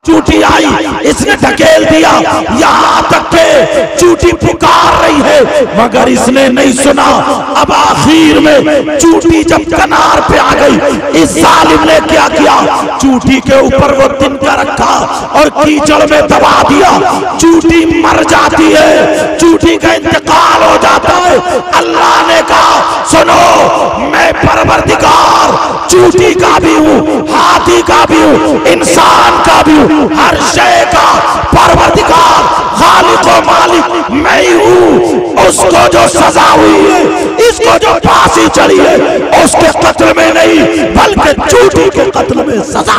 चूटी आई, इसने ढकेल दिया, यहाँ तक के चूटी पुकार रही है मगर इसने नहीं सुना। अब आखिर में चूटी जब कनार पे आ गई, इस जालिम ने क्या किया, चूटी के ऊपर वो तिनका रखा और कीचड़ में दबा दिया। चूटी मर जाती है, चूटी का इंतकाल हो जाता है। अल्लाह ने कहा सुनो, मैं परवरदिगार चूटी का भी हूँ, हाथी का भी हूँ, इंसान का भी हूँ, हर शय का परवरदिगार खालिक व मालिक मैं ही हूँ। उसको जो सजा हुई है, इसको जो फांसी चढ़ी है, उसके कत्ल में नहीं बल्कि चूटी के कत्ल में सजा।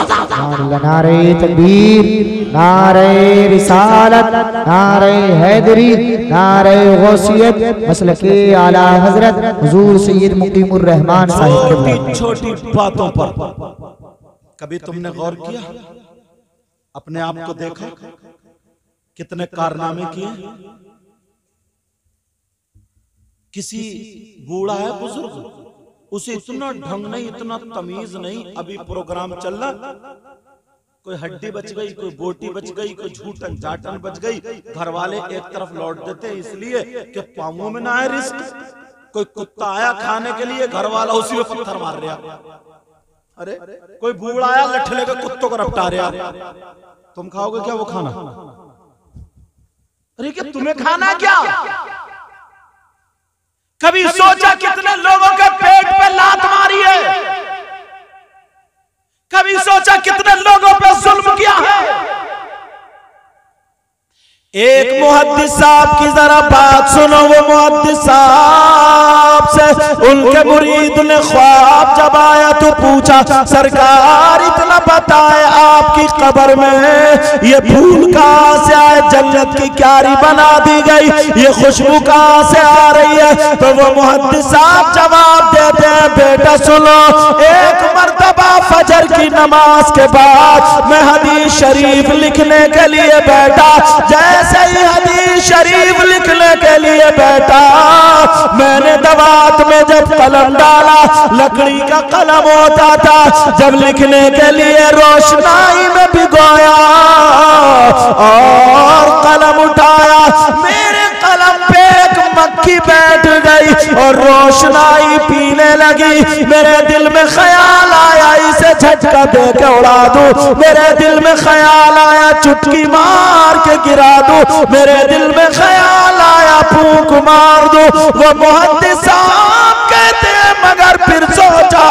नारे तकबीर, नारे रिसालत, नारे हैदरी, नारे गौसियत, मसलके आला हजरत हुजूर सैयद मुकीमुर रहमान साहिब के। छोटी बातों पर कभी तुमने गौर किया? अपने आप को देखा, कितने कारनामे किए। किसी बूढ़ा है बुजुर्ग, उसे इतना ढंग नहीं, इतना तमीज नहीं। अभी प्रोग्राम चल रहा, कोई हड्डी बच गई, कोई बोटी बच गई, कोई झूठन जाटन बच गई, घर वाले एक तरफ लौट देते हैं इसलिए कि पांवों में ना आए रिस्क। कोई कुत्ता आया खाने के लिए, घर वाला उसी में पत्थर मार रहा। अरे कोई बूढ़ा आया लठ लेकर कुत्तों को रपटा रहा, तुम खाओगे क्या वो खाना? अरे क्या तुम्हें खाना क्या? कभी सोचा कितने लोगों के पेट पे लात मारी है? कभी सोचा कितने लोगों पे जुल्म किया है? एक मुहद्दिस साहब की जरा बात सुनो। वो मुहद्दिस साहब से उनके मुरीद ने ख्वाब जब आया तो पूछा, सरकार इतना बताए आपकी कब्र में ये फूल कहां से आए, जन्नत की क्यारी बना दी गई, ये खुशबू कहां से आ रही है? तो वो मुहद्दिस साहब जवाब देते हैं, बेटा सुनो, एक मर्तबा फजर की नमाज के बाद मैं हदीस शरीफ लिखने के लिए बैठा। जैसे ही हदीस शरीफ लिखने के लिए बैठा, मैंने दवात में जब कलम डाला, लकड़ी का कलम होता था, जब लिखने के लिए रोशनाई में भिगोया और कलम उठाया, मेरे कलम पे एक मक्खी बैठ गई और रोशनाई पीने लगी। मेरे दिल में ख्याल आया इसे झटका दे के उड़ा दूं, मेरे दिल में ख्याल आया चुटकी मार के गिरा दूं, मेरे दिल में ख्याल आया फूंक मार दूं। वो मुहद्दिस साहब कहते हैं मगर फिर सोचा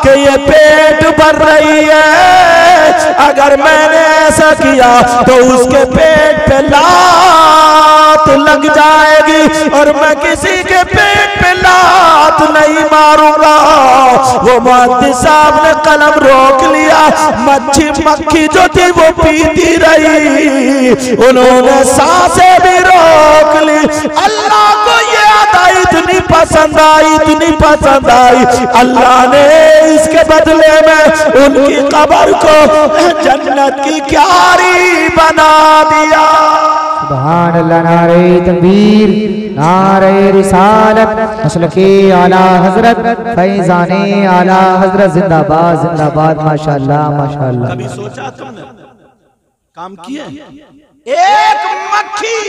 कि ये पेट भर रही है, अगर मैंने ऐसा किया तो उसके पेट पे लात लग जाएगी और मैं किसी के पेट पे लात नहीं मारूंगा। वो मुहद्दिस साहब ने कलम रोक लिया, मच्छी मक्खी जो थी वो पीती रही, उन्होंने सांसें भी रोक ली। अल्लाह को ये अदा इतनी पसंद आई, इतनी पसंद आई, अल्लाह ने इसके बदले में उनकी कब्र को जन्नत की क्यारी बना दिया। सुभान अल्लाह, नारे तकबीर, नारे रिसालत, मसलके आला हजरत, फैजाने आला हजरत, जिंदाबाद जिंदाबाद, माशाअल्लाह माशाअल्लाह। कभी सोचा तुमने, काम किए? एक मक्खी।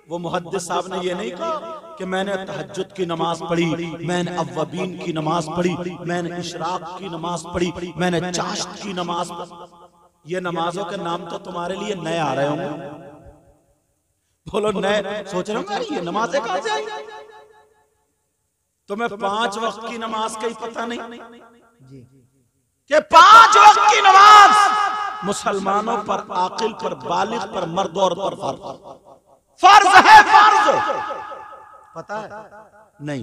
वो मुहद्दिस साहब ने ये नहीं कहा कि मैंने तहज्जुद की नमाज पढ़ी, मैंने अव्वबीन की नमाज पढ़ी, मैंने इशराक की नमाज पढ़ी, मैंने चाश्त की नमाज पढ़ी। ये नमाजों के नाम तो तुम्हारे लिए नए आ रहे होंगे, बोलो नए। सोच रहे हो ये नमाजें कहां से आई? तुम्हें 5 वक्त की नमाज का ही पता नहीं कि 5 वक्त की नमाज मुसलमानों पर, आकिल पर, बालिग पर, मर्द और पर फर्ज है। फर्ज पता है? नहीं।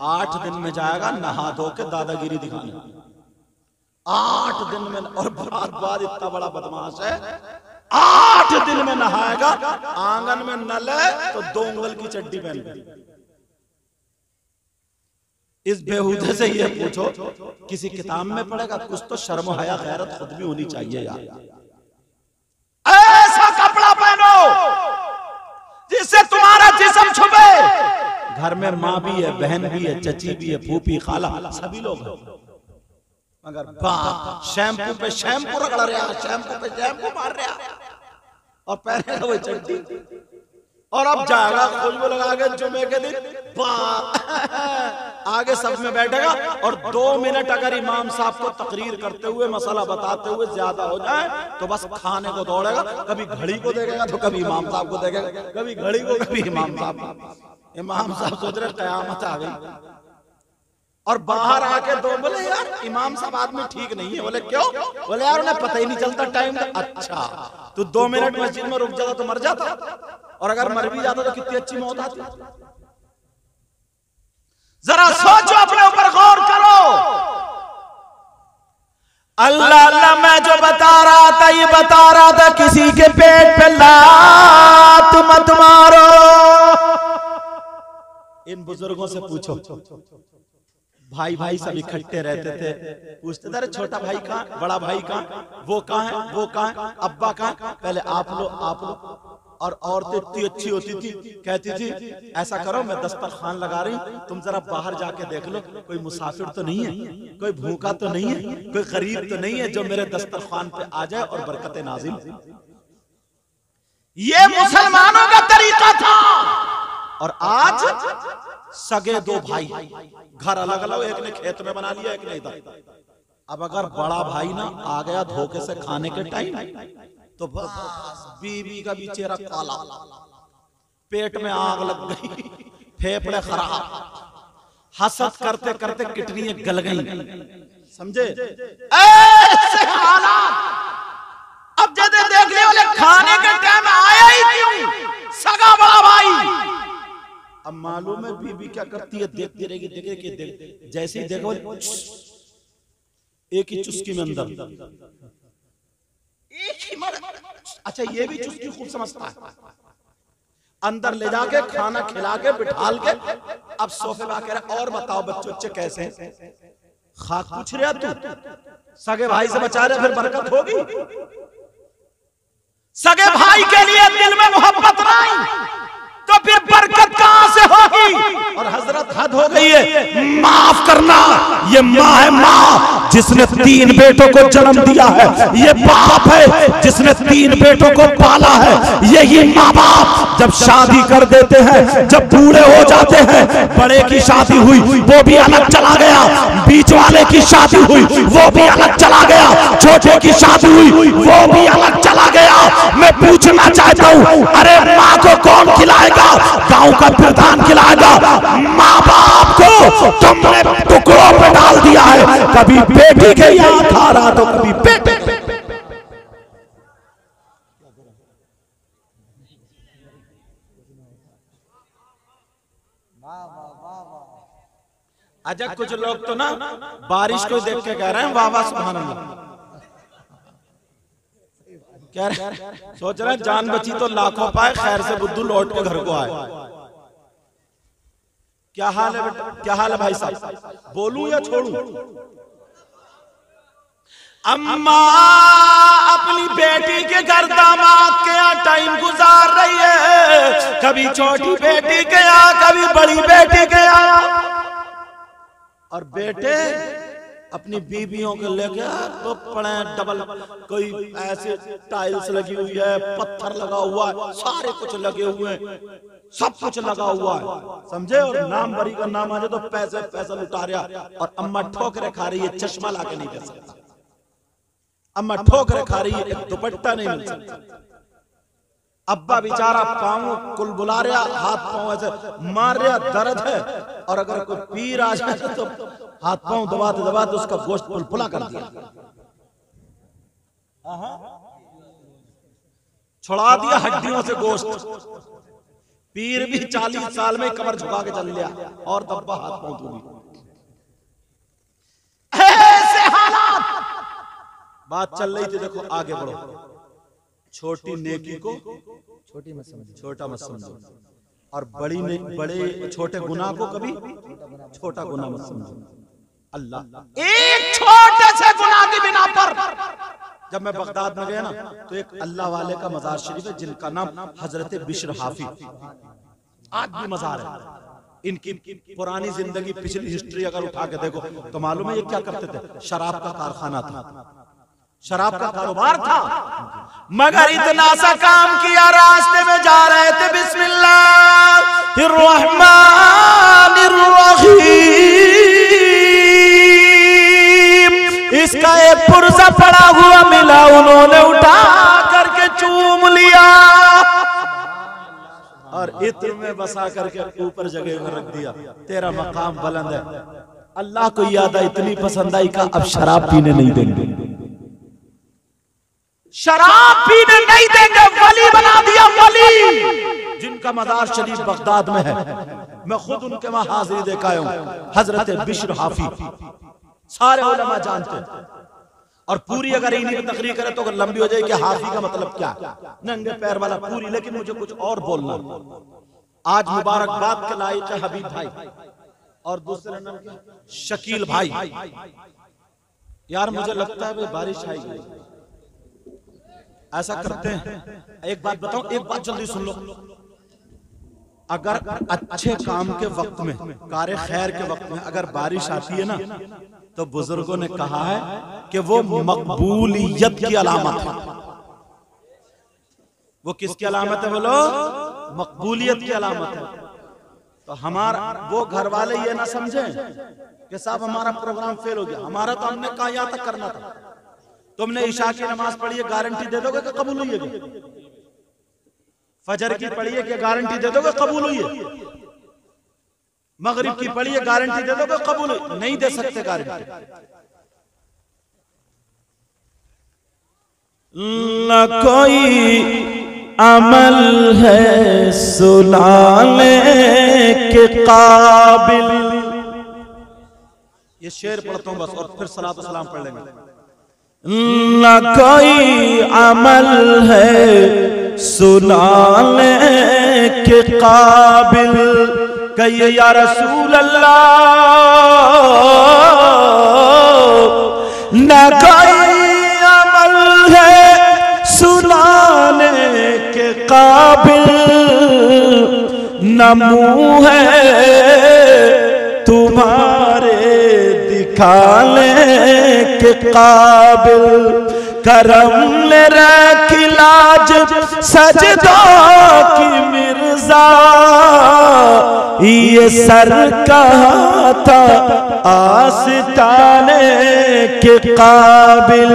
8 दिन में जाएगा नहा धो के दादागिरी दिखाने, 8 दिन में। और बात इतना बड़ा बदमाश है, 8 दिन में नहाएगा, आंगन में नल है तो 2 उंगल की चड्डी पहन ले। इस बेहूदे से ये पूछो, किसी किताब में पढ़ेगा? कुछ तो शर्म हया गैरत खुद भी होनी चाहिए यार। ऐसा कपड़ा पहनो जिससे तुम्हारा जिस्म छुपे। घर में माँ भी है, बहन भी है, चची भी है, फूफी, खाला, सभी लोग हैं। मगर शैम्पू पे शैम्पू रगड़ रहा, शैम्पू पे शैम्पू मार रहा और पहनेगा वही चड्डी। और अब जाएगा खुशबू लगा के जुमे के दिन आगे सब में बैठेगा और 2 मिनट अगर इमाम साहब को तकरीर करते हुए मसला बताते हुए ज्यादा हो जाए तो बस खाने को दौड़ेगा। कभी घड़ी को देखेगा तो कभी इमाम साहब को देखेगा, कभी घड़ी को कभी इमाम साहब। इमाम साहब सोच रहे कयामत आ गई। और बाहर आके दो बोले यार इमाम साहब आदमी ठीक नहीं है। बोले क्यों? बोले यार उन्हें पता ही नहीं चलता टाइम का। अच्छा तो 2 मिनट मस्जिद में रुक जाता तो मर जाता, और अगर मर भी जाता तो कितनी अच्छी मौत आती। जरा सोचो, अपने ऊपर गौर करो। अल्लाह अल्लाह मैं जो बता रहा था ये बता रहा था किसी के पेट पे लात मत मारो। इन बुजुर्गों से पूछो, भाई भाई सब इकट्ठे रहते थे, पूछते थे अरे छोटा भाई कहाँ, बड़ा भाई कहाँ, वो कहाँ है, वो कहाँ है, अब्बा कहाँ, पहले आप लो। और औरतें इतनी अच्छी होती थी, कहती थी ऐसा करो मैं दस्तरखान लगा रही हूँ, तुम जरा बाहर जाके देख लो कोई मुसाफिर तो नहीं है, कोई भूखा तो नहीं है, कोई गरीब तो नहीं है जो मेरे दस्तरखान पे आ जाए और बरकतें नाजिल। ये मुसलमानों का तरीका था। और आज सगे 2 भाई, घर अलग अलग, एक ने खेत में बना लिया, एक ने इधर। अब अगर बड़ा भाई ना आ गया धोखे से खाने के टाइम तो बस बीवी का भी चेहरा काला, पेट में आग लग गई, फेफड़े खराब, हसद करते करते किडनियां गल गई। समझे? ऐसे हालात। अब जब देखने वाले खाने के टाइम आया ही क्यों? सगा बड़ा भाई। अब मालूम है बीबी क्या करती है, देखती रहेगी, देखे जैसे ही देखो एक ही चुस्की में अंदर, एक ही मर। अच्छा ये भी चुस्की खूब समझता है। अंदर ले जाके खाना खिला के बिठाल के अब सोफे पे आकर और बताओ बच्चे कैसे हैं? खाक पूछ रहा तू, सगे भाई से बचा रहे फिर बरकत होगी। सगे भाई के लिए दिल में मोहब्बत नहीं तो फिर बरकत कहां से होगी? और हजरत हद हो गई है, माफ करना। ये माँ है, माँ जिसने 3 बेटों को जन्म दिया है। ये बाप है जिसने 3 बेटों को पाला है। यही माँ बाप जब शादी कर देते हैं, जब बूढ़े हो जाते हैं, बड़े की शादी हुई वो भी अलग चला गया, बीच वाले की शादी हुई वो भी अलग चला गया, छोटे की शादी हुई वो भी अलग चला गया। मैं पूछना चाहता हूँ, अरे माँ को कौन खिलाएगा? गांव का प्रधान खिलाएगा। माँ बाप को तुमने टुकड़ों पे डाल दिया है, कभी बेटी के यहाँ खा रहा तो कभी बेटे। अच्छा कुछ लोग तो ना बारिश को देख के कह रहे हैं वाह वाह सुभान अल्लाह, कह रहे सोच रहे हैं जान बची तो लाखों पाए, खैर से बुद्धू लौट के घर को आए। क्या हाल है बेटा, क्या हाल है भाई साहब? बोलूं या छोड़ूं? अम्मा अपनी बेटी के घर दामाद के यहाँ टाइम गुजार रही है, कभी छोटी बेटी के यहाँ, कभी बड़ी बेटी के यहाँ। और बेटे अपनी बीबियों के लेके तो पड़े डबल, कोई ऐसे टाइल्स लगी हुई है, पत्थर लगा हुआ है, सारे कुछ लगे हुए हैं, सब कुछ लगा हुआ है, समझे? और नाम बरी का नाम आ जाए तो पैसे पैसा लुटा रहा। और अम्मा ठोकरे खा रही है, चश्मा लाके नहीं दे सकता। अम्मा ठोकरे खा रही है, एक दुपट्टा नहीं मिल सकता। अब्बा बेचारा पाँव कुल बुला रहा, हाथ पाँव ऐसे मार रहा, दर्द है। और अगर कोई पीर आ जाए तो हाथ पाँव दबाते दबाते उसका गोश्त पुलपुला कर दिया, छुड़ा दिया हड्डियों से गोश्त। पीर भी 40 साल में कमर झुका के चल लिया और दब्बा हाथ पाँव तो भी। ऐसे हालात। बात चल रही थी, देखो आगे बढ़ो। छोटी नेकी को छोटा मत समझो, और बड़ी ने बड़े छोटे गुनाह को कभी छोटा गुनाह मत समझो। अल्लाह एक छोटे से गुनाह की बिना पर, जब मैं बगदाद में गया ना तो एक अल्लाह वाले का मजार शरीफ है जिनका नाम हजरत बिश्र हाफी, आज भी मजार है। इनकी पुरानी जिंदगी, पिछली हिस्ट्री अगर उठा के देखो तो मालूम है ये क्या करते थे। शराब का कारखाना था, शराब का कारोबार था, मगर इतना सा काम किया, रास्ते में जा रहे थे बिस्मिल्लाहिर्रहमानिर्रहीम, इसका एक पुर्जा पड़ा हुआ मिला, उन्होंने उठा करके चूम लिया और इत्र में बसा करके ऊपर जगह में रख दिया। तेरा मकाम बुलंद है। अल्लाह को याद है, इतनी पसंद आई का अब शराब पीने नहीं देंगे, शराब पीने नहीं देंगे। वली बना दिया, वली जिनका मदार शरीफ बगदाद में है। मैं खुद उनके वहां हाजिरी देखा हूं, हजरत बिश्र हाफी, सारे उलमा जानते हैं। और पूरी अगर इन्हीं में तकरीर करे तो अगर लंबी हो जाए कि हाफी का मतलब क्या, नंगे पैर वाला पूरी। लेकिन मुझे कुछ और बोलना। आज मुबारकबाद के लायक है हबीब भाई और दूसरे नाम क्या, शकील भाई। यार मुझे लगता है भाई बारिश आएगी, ऐसा करते हैं। एक बात बताऊं, एक बात जल्दी सुन लो। अगर अच्छे काम के वक्त में, कार्य खैर के वक्त में अगर बारिश आती है ना, तो बुजुर्गों ने कहा है कि वो मकबूलियत की अलामत है। वो किसकी अलामत है बोलो? मकबूलियत की अलामत है। तो हमारा वो घर वाले ये ना समझे कि साहब हमारा प्रोग्राम फेल हो गया, हमारा तो हमने कहा यहाँ तक करना था। तुमने इशा की नमाज पढ़ी है, गारंटी दे दोगे कि कबूल हुई है? फजर की पढ़ी है कि गारंटी दे दोगे कबूल हुई है? मगरिब की पढ़ी है, गारंटी दे दोगे कबूल हुई? नहीं दे सकते गारंटी। न कोई अमल है सुनाने के काबिल। ये शेर पढ़ता हूं बस, और फिर सलात व सलाम पढ़ लेंगे। न कोई अमल है सुनाने के काबिल, कहिए या रसूल अल्लाह। न कोई अमल है सुनाने के काबिल, न मुंह है तुम्हारे दिखाने के काबिल, करम ने रखी लाज सजदों की मिर्जा, ये सर कहा था आस्ताने के काबिल।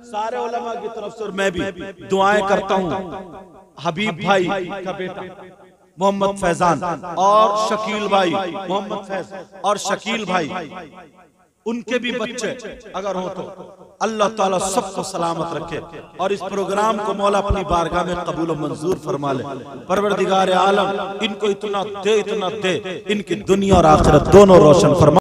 सारे उलमा की तरफ से मैं भी दुआएं करता हूं। हबीब भाई का बेटा मोहम्मद फैजान और शकील भाई, मोहम्मद फैज और शकील भाई, उनके भी बच्चे अगर हो तो अल्लाह ताला सबको सलामत रखे और इस प्रोग्राम को मौला अपनी बारगाह में कबूल और मंजूर फरमा ले। परवरदिगार आलम इनको इतना दे, इतना दे, इनकी दुनिया और आखिरत दोनों रोशन फरमा।